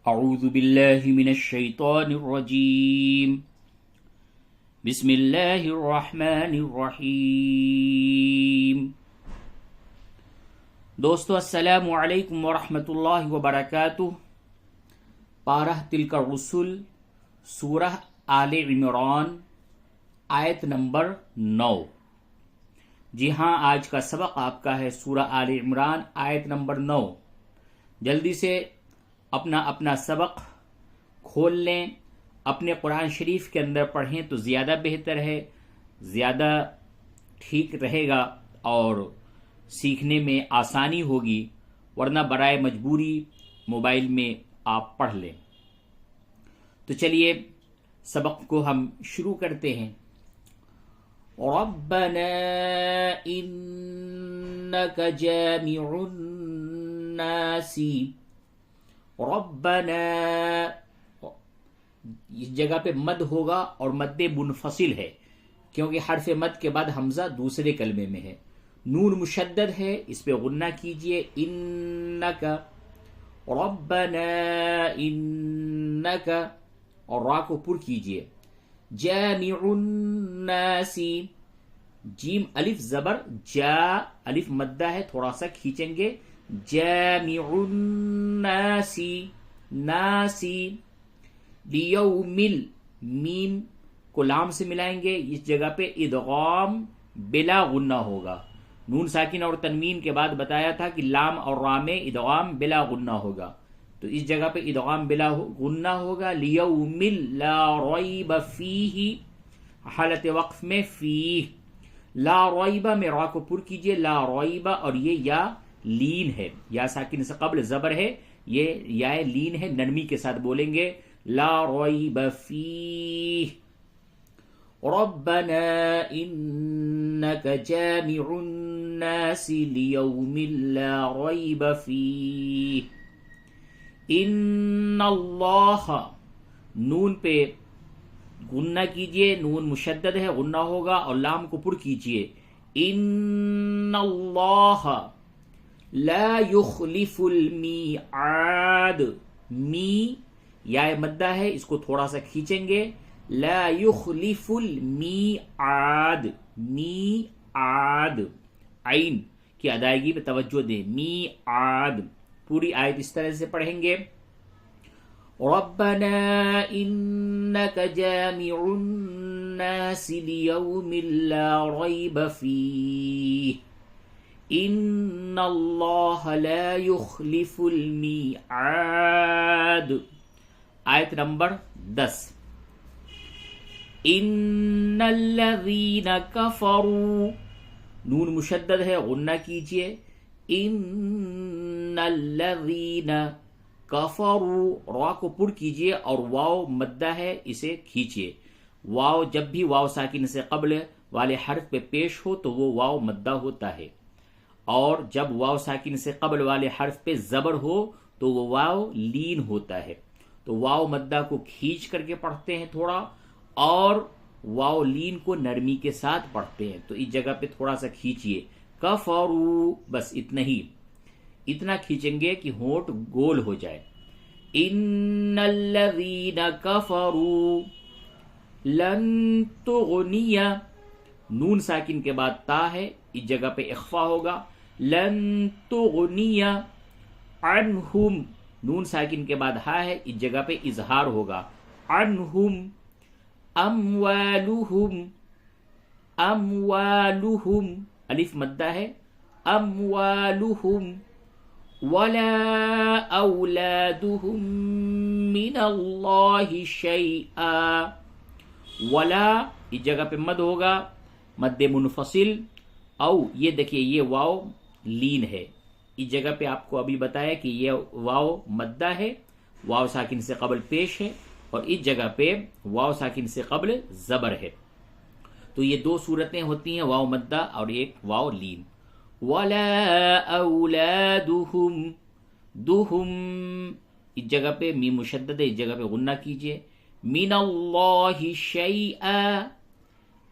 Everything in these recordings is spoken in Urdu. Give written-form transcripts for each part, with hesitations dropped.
اعوذ باللہ من الشیطان الرجیم بسم اللہ الرحمن الرحیم۔ دوستو السلام علیکم ورحمۃ اللہ وبرکاتہ۔ پارہ تلک الرسل، سورہ آل عمران، آیت نمبر 9۔ جی ہاں، آج کا سبق آپ کا ہے سورہ آل عمران آیت نمبر 9۔ جلدی سے اپنا سبق کھول لیں، اپنے قرآن شریف کے اندر پڑھیں تو زیادہ بہتر ہے، زیادہ ٹھیک رہے گا اور سیکھنے میں آسانی ہوگی، ورنہ برائے مجبوری موبائل میں آپ پڑھ لیں۔ تو چلیے سبق کو ہم شروع کرتے ہیں۔ ربنا انک جامع الناس، ربنا اس جگہ پہ مد ہوگا اور مد منفصل ہے، کیونکہ حرف مد کے بعد حمزہ دوسرے کلمے میں ہے۔ نون مشدد ہے، اس پہ غنہ کیجئے، انک، ربنا انک، اور را کو پر کیجئے، جامع الناس، جیم الف زبر جا، الف مدہ ہے، تھوڑا سا کھینچیں گے، جامع الناس، ناسی، لیوم، میم کو لام سے ملائیں گے، اس جگہ پہ ادغام بلا غنہ ہوگا۔ نون ساکن اور تنوین کے بعد بتایا تھا کہ لام اور را میں ادغام بلا غنہ ہوگا، تو اس جگہ پہ ادغام بلا غنہ ہوگا۔ لیوم لا ریب فیہ، حالت وقف میں فیہ، لا ریب میں را کو پر کیجئے، لا ریب، اور یہ یا لین ہے، یا ساکن سے قبل زبر ہے، یہ یا لین ہے، نرمی کے ساتھ بولیں گے، لا ریب فیہ، ربنا انک جامع الناس لیوم لا ریب فیہ، ان اللہ، نون پہ غنہ کیجئے، نون مشدد ہے، غنہ ہوگا، اور لام کو پر کیجئے، ان اللہ لا یخلف المیعاد، می یا مدہ ہے، اس کو تھوڑا سا کھینچیں گے، لا یخلف المیعاد، میعاد، عین کی ادائیگی پہ توجہ دیں، میعاد۔ پوری آیت اس طرح سے پڑھیں گے، ربنا انک جامع الناس لیوم لا ریب فیہ، ان اللہ لا یخلف المیعاد۔ آیت نمبر 10۔ ان الذین کفروا، نون مشدد ہے، غنہ کیجئے، ان الذین کفروا، را کو پر کیجئے، اور واو مدہ ہے، اسے کھینچئے۔ واو جب بھی واو ساکن سے قبل والے حرف پہ پیش ہو تو وہ واو مدہ ہوتا ہے، اور جب واو ساکن سے قبل والے حرف پہ زبر ہو تو وہ واو لین ہوتا ہے۔ تو واو مدہ کو کھینچ کر کے پڑھتے ہیں تھوڑا، اور واو لین کو نرمی کے ساتھ پڑھتے ہیں، تو اس جگہ پہ تھوڑا سا کھینچیے، کفروا، بس اتنا ہی، اتنا کھینچیں گے کہ ہونٹ گول ہو جائے، ان الذین کفروا لن تغنی، نون ساکن کے بعد تا ہے، اس جگہ پہ اخفا ہوگا، لن تغنی عنہم، نون ساکن کے بعد ہا ہے، اس جگہ پہ اظہار ہوگا، عنہم اموالہم، اموالہم، الف مدہ ہے، اموالہم، ولا اولادہم من اللہ شیئا، ولا اس جگہ پہ مد ہوگا، مد منفصل، او یہ دیکھیے یہ واو لین ہے، اس جگہ پہ آپ کو ابھی بتایا کہ یہ واو مدہ ہے، واو ساکن سے قبل پیش ہے، اور اس جگہ پہ واو ساکن سے قبل زبر ہے، تو یہ دو صورتیں ہوتی ہیں، واو مدہ اور ایک واو لین۔ ولا اولادہم، دہم اس جگہ پہ میم مشدد ہے، اس جگہ پہ غنہ کیجئے، من اللہ شیئا،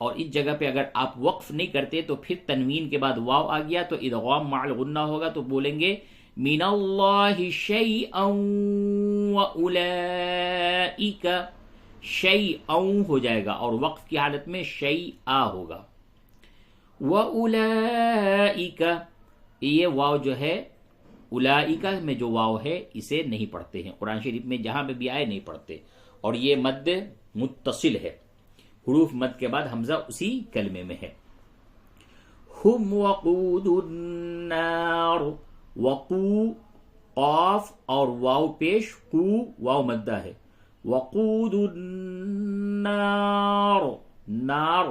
اور اس جگہ پہ اگر آپ وقف نہیں کرتے تو پھر تنوین کے بعد واو آ گیا تو ادغام مع الغنہ ہوگا، تو بولیں گے من اللہ شیئا وَأُولَئِكَ شیئا ہو جائے گا اور وقف کی حالت میں شیئا ہوگا. وَأُولَئِكَ یہ واو جو ہے اولئک میں جو واو ہے اسے نہیں پڑھتے ہیں، قرآن شریف میں جہاں پہ بھی آئے نہیں پڑھتے، اور یہ مد متصل ہے، حروف مد کے بعد حمزہ اسی کلمے میں ہے. ہم وقود النار، وقو قاف اور واو پیش، قو واو مدہ ہے. وقود النار، نار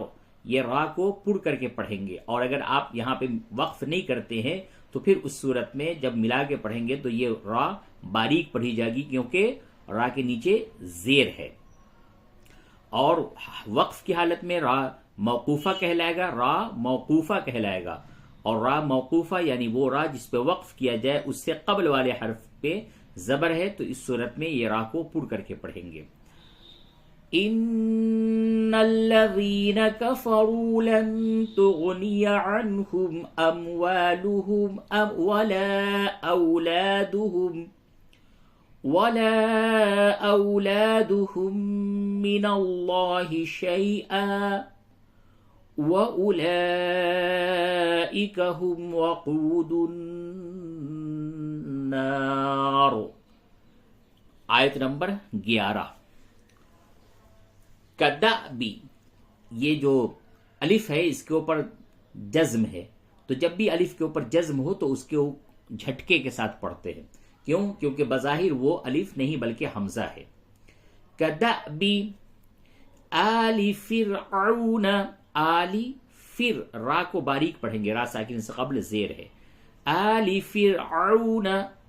یہ را کو پڑ کر کے پڑھیں گے، اور اگر آپ یہاں پہ وقف نہیں کرتے ہیں تو پھر اس صورت میں جب ملا کے پڑھیں گے تو یہ را باریک پڑھی جائے گی، کیونکہ را کے نیچے زیر ہے. اور وقف کی حالت میں را موقوفہ کہلائے گا، را موقوفہ کہلائے گا. اور را موقوفہ یعنی وہ را جس پہ وقف کیا جائے اس سے قبل والے حرف پہ زبر ہے، تو اس صورت میں یہ را کو پڑ کر کے پڑھیں گے. ان الذين كفروا لن تغني عنهم اموالهم ولا اولادهم من الله شيئا واولئك هم وقود النار. آیت نمبر 11. کدأبی یہ جو الف ہے اس کے اوپر جزم ہے، تو جب بھی الف کے اوپر جزم ہو تو اس کے جھٹکے کے ساتھ پڑھتے ہیں. کیوں؟ کیونکہ بظاہر وہ الف نہیں بلکہ حمزہ ہے. کدأبی آل فرعون، آلی فر را کو باریک پڑھیں گے، را ساکن سے قبل زیر ہے. آل فرعون،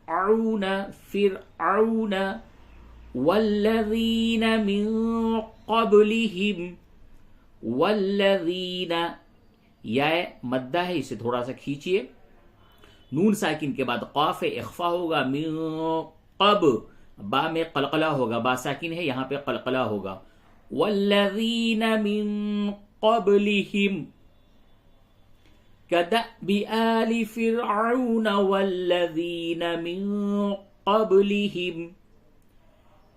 عون فرعون، والذین من قبلہم، والذین یا مدہ ہے اسے تھوڑا سا کھینچیے. نون ساکن کے بعد قاف اخفا ہوگا، من قب با میں قلقلہ ہوگا، با ساکن ہے یہاں پہ قلقلہ ہوگا. والذین من قبلہم کدأب آل فرعون والذین من قبلہم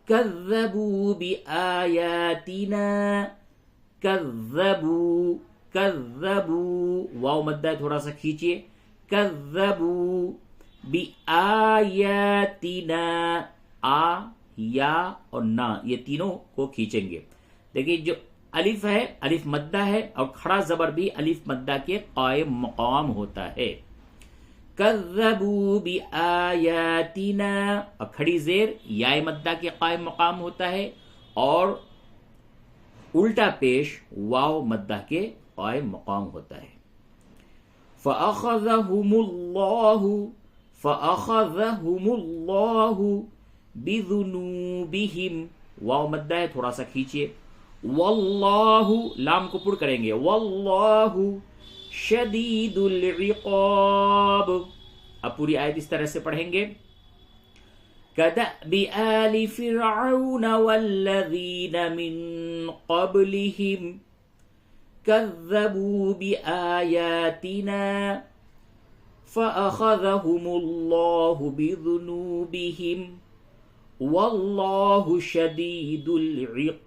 کذبوا بآیاتنا، کذبوا واو مدہ تھوڑا سا کھینچیے. کذبوا بآیاتنا، آ یا اور نا یہ تینوں کو کھینچیں گے. دیکھیے جو الف ہے الف مدہ ہے، اور کھڑا زبر بھی الف مدہ کے قائم مقام ہوتا ہے. کذبوا بآیاتنا، اور کھڑی زیر یا مدہ کے قائم مقام ہوتا ہے، اور الٹا پیش واو مدہ کے قائم مقام ہوتا ہے. فأخذهم الله بذنوبهم، واو مدہ ہے تھوڑا سا کھینچیے. واللہ لام کو پڑ کریں گے. واللہ شدید العقاب. اب پوری آیت اس طرح سے پڑھیں گے. کدأب آل فرعون والذین من قبلہم کذبوا بآیاتنا فأخذهم اللہ بذنوبہم واللہ شدید العقاب.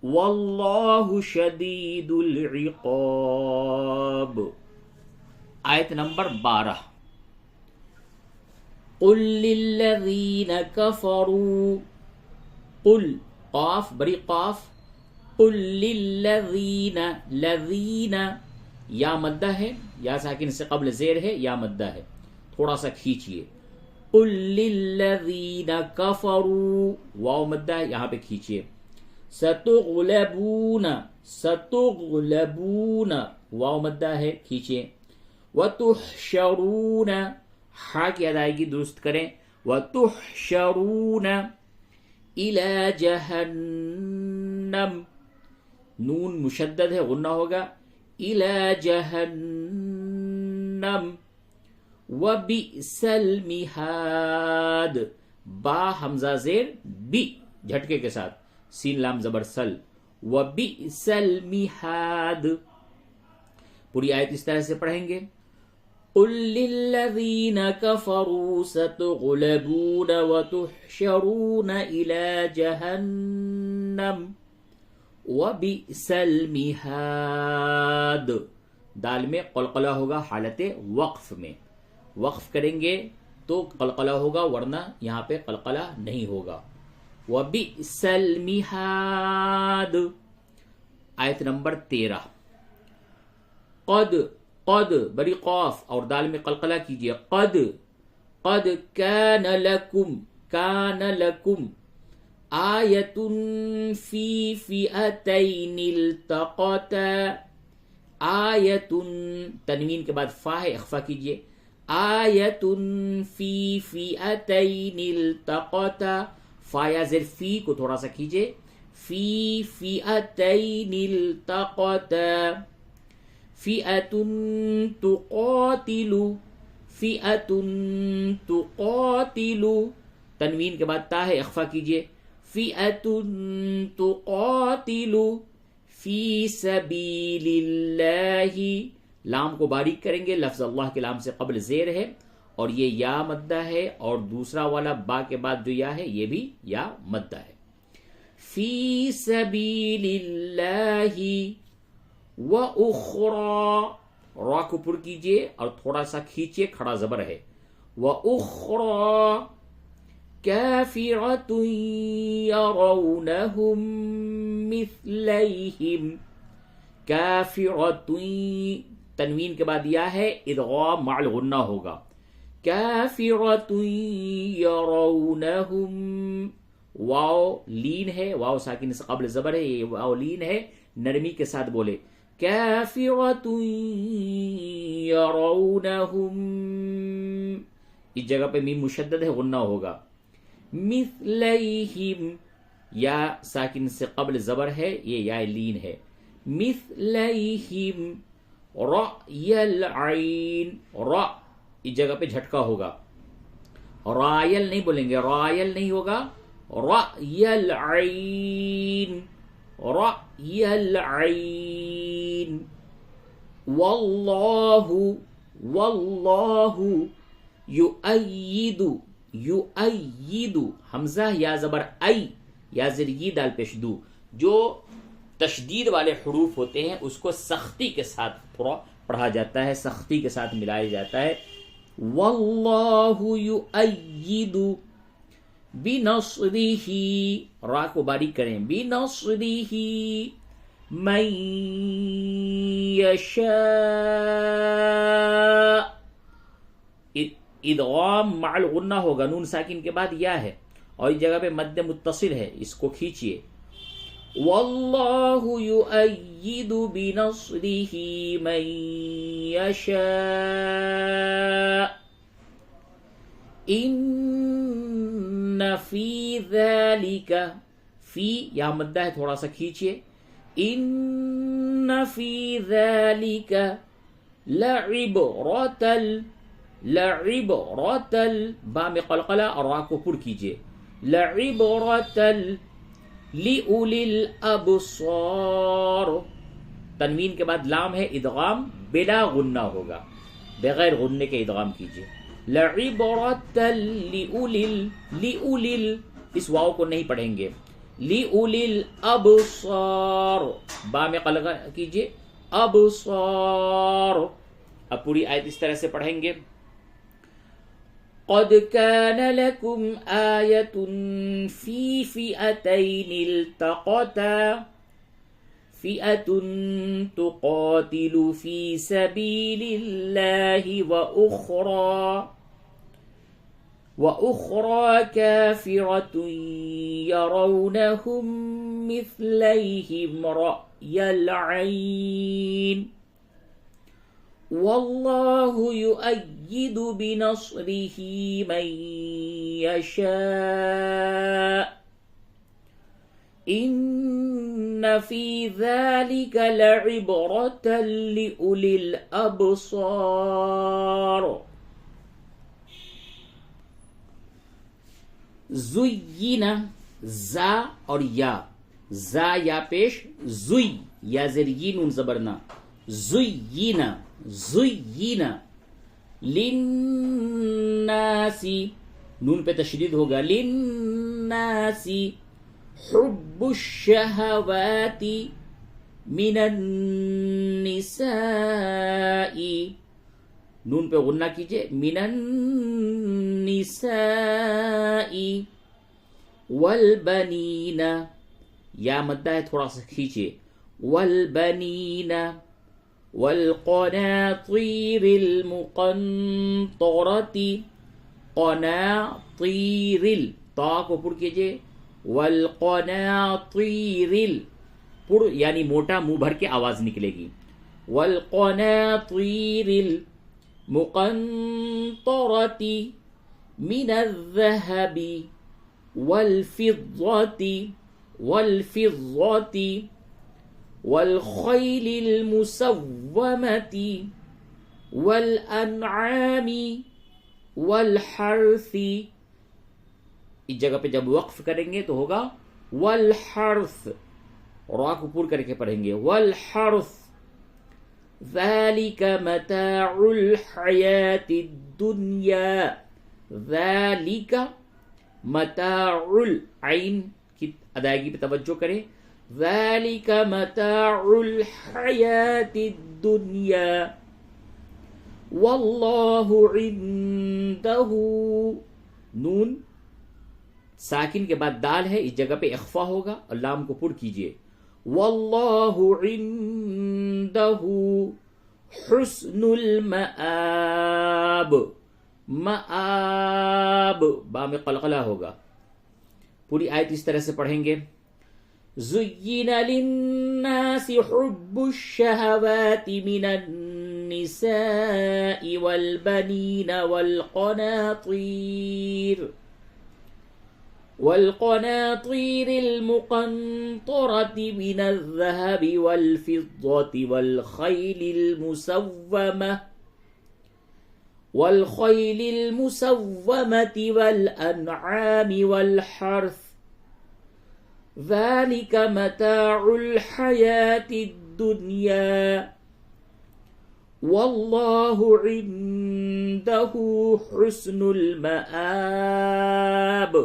واللہ شدید العقاب. آیت نمبر 12. قل للذین کفروا، قل قاف بڑی قاف، قل للذین، لذین یا مدہ ہے، یا ساکن سے قبل زیر ہے، یا مدہ ہے تھوڑا سا کھینچیے. قل للذین کفروا واو مدہ ہے یہاں پہ کھینچیے. ستغلبون، ستغلبون واو مدہ ہے کھینچیے. وتحشرون، ہا کی ادائیگی درست کریں. وتحشرون الی جہنم، نون مشدد ہے غنہ ہوگا. الی جہنم وبئس المہاد، با حمزہ زیر بی جھٹکے کے ساتھ، سین لام زبر سل. وبئس المہاد. پوری آیت اس طرح سے پڑھیں گے. قل للذین کفروا ستغلبون وتحشرون الى جہنم وبئس المہاد. دال میں قلقلہ ہوگا حالت وقف میں، وقف کریں گے تو قلقلہ ہوگا، ورنہ یہاں پہ قلقلہ نہیں ہوگا. وبئس المہاد. آیت نمبر 13. قد قد بڑی قاف اور دال میں قلقلہ کیجئے. قد کان لکم آیت فی فئتین التقتا. آیت تنوین کے بعد فا ہے، اخفا کیجئے. آیت فی فئتین التقتا. فا یا زیر فی کو تھوڑا سا کیجئے. فی فئتین التقتا. فئۃ تقاتل. تنوین کے بعد تا ہے، اخفا کیجئے. فئۃ تقاتل فی سبیل اللہ. لام کو باریک کریں گے، لفظ اللہ کے لام سے قبل زیر ہے اور یہ یا مدہ ہے، اور دوسرا والا با کے بعد جو یا ہے یہ بھی یا مدہ ہے. فی سبیل اللہ وَأُخْرَى. را کو پر کیجئے اور تھوڑا سا کھینچئے، کھڑا زبر ہے. وَأُخْرَى كَافِرَةٌ يَرَوْنَهُمْ مِثْلَيْهِمْ. كَافِرَةٌ تنوین کے بعد یا ہے، ادغام مع الغنہ ہوگا. كَافِرَةٌ يَرَوْنَهُمْ. واو لین ہے، واو ساکن سے قبل زبر ہے، یہ واو لین ہے، نرمی کے ساتھ بولے. کافرۃ یرونہم. اس جگہ پہ میم مشدد ہے، غنہ ہوگا. مثلیہم یا ساکن سے قبل زبر ہے، یہ یا لین ہے. مثلیہم. رأی العین. را اس جگہ پہ جھٹکا ہوگا، رائل نہیں بولیں گے، رائل نہیں ہوگا. رأی العین. رأی العین. واللہ یؤید. یؤید حمزہ یا زبر ای یا زیر ی دال پیش دو. جو تشدید والے حروف ہوتے ہیں اس کو سختی کے ساتھ پڑھا جاتا ہے، سختی کے ساتھ ملایا جاتا ہے. واللہ یؤید بنصرہ. را کو باریک کریں. بنصرہ من یشاء. ادغام مع الغنہ ہوگا، نون ساکن کے بعد یا ہے اور اس جگہ پہ مد متصل ہے، اس کو کھینچیے. واللہ یؤید بنصرہ من یشاء. ان فی ذالک. فی یا مدہ ہے، تھوڑا سا کھینچیے. ان فی ذالک لعبرۃ. لعبرۃ با میں قلقلہ اور را کو پر کیجئے. لعبرۃ لأولی الابصار. تنوین کے بعد لام ہے، ادغام بلا غنہ ہوگا، بغیر غننے کے ادغام کیجئے. لعبرۃ لأولی اس واو کو نہیں پڑھیں گے. لأولی الابصار. با میں قلقلہ کیجئے. ابصار. اب پوری آیت اس طرح سے پڑھیں گے. قد كان لكم آية في فئتين التقتا. فئة تقاتل في سبيل الله وأخرى كافرة يرونهم مثليهم رأي العين. واللہ یؤید بنصرہ من یشاء. ان فی ذلک لعبرۃ لأولی الابصار. زین زا اور یا، زا یا پیش، زوی یا زیر ی نون زبرنا. زین. زین للناسی، نون پہ تشدید ہوگا، للناسی حب الشہوات من النساء، نون پہ غنہ کیجئے، من النساء والبنین، یا مدہ ہے تھوڑا سا کھیچئے، والبنین والقناطیر المقنطرۃ، قناطیر، تا کو پر کیجئے، والقناطیر، پر یعنی موٹا منہ بھر کے آواز نکلے گی، والقناطیر المقنطرۃ من الذهب والفضة والخيل المسومة والأنعام والحرث، اس جگہ پہ جب وقف کریں گے تو ہوگا والحرث، را کو پور کر کے پڑھیں گے، والحرث، ذالک متاع الحیات الدنیا، ذالک متاع، العین کی ادائیگی پہ توجہ کریں، ذالک متاع الحیات الدنیا واللہ عندہ، نون ساکن کے بعد دال ہے، اس جگہ پہ اخفا ہوگا اور لام کو پر کیجئے، واللہ عندہ حسن المآب، مآب با میں قلقلہ ہوگا، پوری آیت اس طرح سے پڑھیں گے، زین للناس حب الشہوات من النساء والبنین والقناطیر المقنطرۃ من الذهب والفضة والخيل المسومة والأنعام والحرث، ذلك متاع الحياة الدنيا والله عنده حسن المآب۔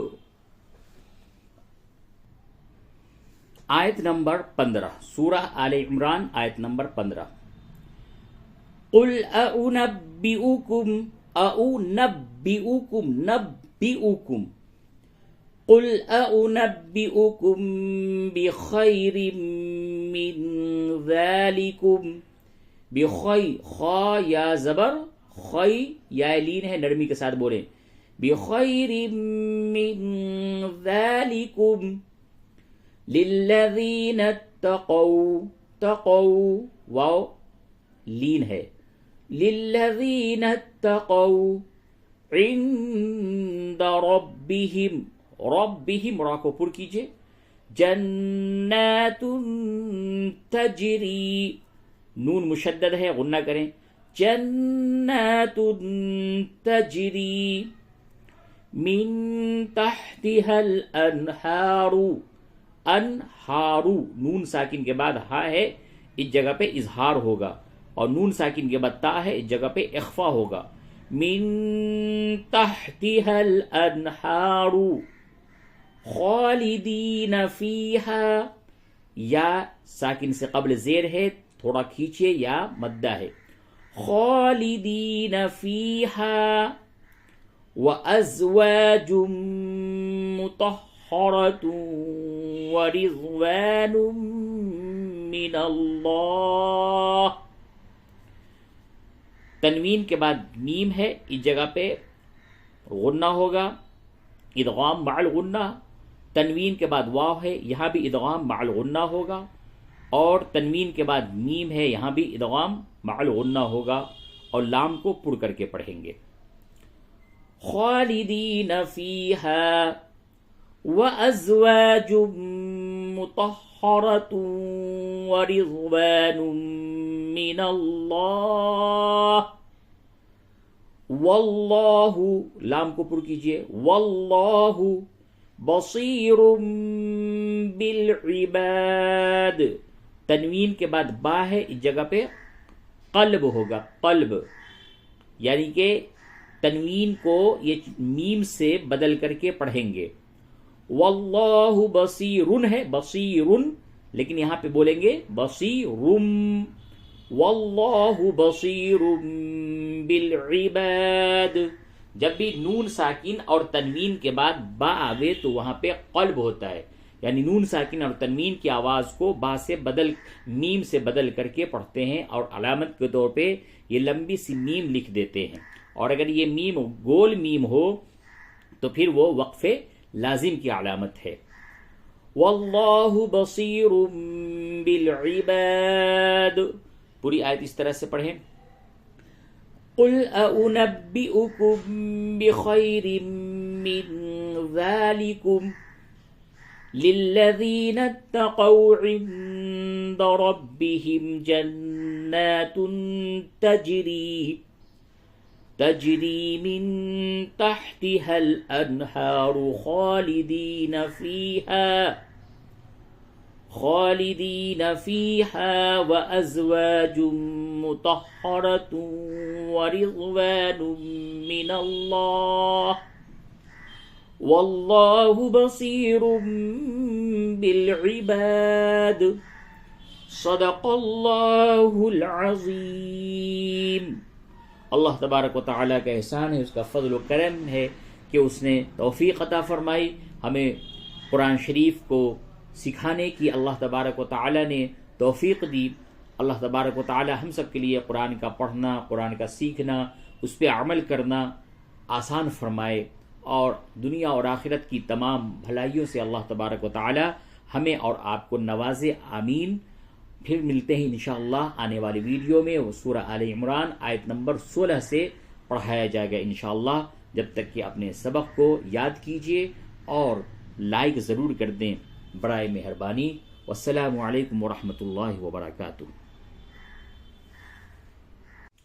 آیت نمبر 15، سورہ آل عمران، آیت نمبر 15، قل أنبئكم قل أنبئكم بخير من ذلكم، بخی، خا یا زبر، خی یا لین ہے، نرمی کے ساتھ بولیں، بخیر من ذلكم للذین اتقوا، واو لین ہے، للذین اتقوا عند ربهم، را کو پر کیجئے، جنات تجری، نون مشدد ہے غنہ کریں، جنات تجری من تحتها الانہار، انہار، نون ساکن کے بعد ہا ہے، اس جگہ پہ اظہار ہوگا، اور نون ساکن کے بعد تا ہے، اس جگہ پہ اخفا ہوگا، من تحتها الانہار خالدین فیہا، یا ساکن سے قبل زیر ہے، تھوڑا کھینچے، یا مدہ ہے، خالدین فیہا وازواج مطہرۃ ورضوان من اللہ، تنوین کے بعد میم ہے، اس جگہ پہ غنہ ہوگا، ادغام مع الغنہ، تنوین کے بعد واو ہے، یہاں بھی ادغام مع الغنہ ہوگا، اور تنوین کے بعد میم ہے، یہاں بھی ادغام مع الغنہ ہوگا، اور لام کو پر کر کے پڑھیں گے، خالدین فیہا وازواج مطہرۃ ورضوان من اللہ، واللہ، لام کو پر کیجئے، واللہ بصیر بالعباد، تنوین کے بعد با ہے، اس جگہ پہ قلب ہوگا، قلب، یعنی کہ تنوین کو یہ میم سے بدل کر کے پڑھیں گے. واللہ بصیر ہے، بصیر، لیکن یہاں پہ بولیں گے بصیرم. واللہ بصیر بالعباد. جب بھی نون ساکن اور تنوین کے بعد با آوے تو وہاں پہ قلب ہوتا ہے، یعنی نون ساکن اور تنوین کی آواز کو با سے بدل، میم سے بدل کر کے پڑھتے ہیں، اور علامت کے طور پہ یہ لمبی سی میم لکھ دیتے ہیں. اور اگر یہ میم گول میم ہو تو پھر وہ وقفے لازم کی علامت ہے. واللہ بصیر بالعباد. پوری آیت اس طرح سے پڑھیں. قل أنبئكم بخير من ذلكم للذين اتقوا عند ربهم جنات تجري من تحتها الأنهار خالدين فيها وأزواج مطهرة ورضوان من الله والله بصير بالعباد. صدق الله العظيم. اللہ تبارک و تعالیٰ کا احسان ہے، اس کا فضل و کرم ہے کہ اس نے توفیق عطا فرمائی ہمیں قرآن شریف کو سکھانے کی. اللہ تبارک و تعالیٰ نے توفیق دی. اللہ تبارک و تعالیٰ ہم سب کے لیے قرآن کا پڑھنا، قرآن کا سیکھنا، اس پہ عمل کرنا آسان فرمائے، اور دنیا اور آخرت کی تمام بھلائیوں سے اللہ تبارک و تعالیٰ ہمیں اور آپ کو نوازے. آمین. پھر ملتے ہیں انشاءاللہ آنے والی ویڈیو میں. وہ سورہ آل عمران آیت نمبر 16 سے پڑھایا جائے گا انشاءاللہ. جب تک کہ اپنے سبق کو یاد کیجیے اور لائک ضرور کر دیں برائے مہربانی. والسلام علیکم ورحمۃ اللہ وبرکاتہ.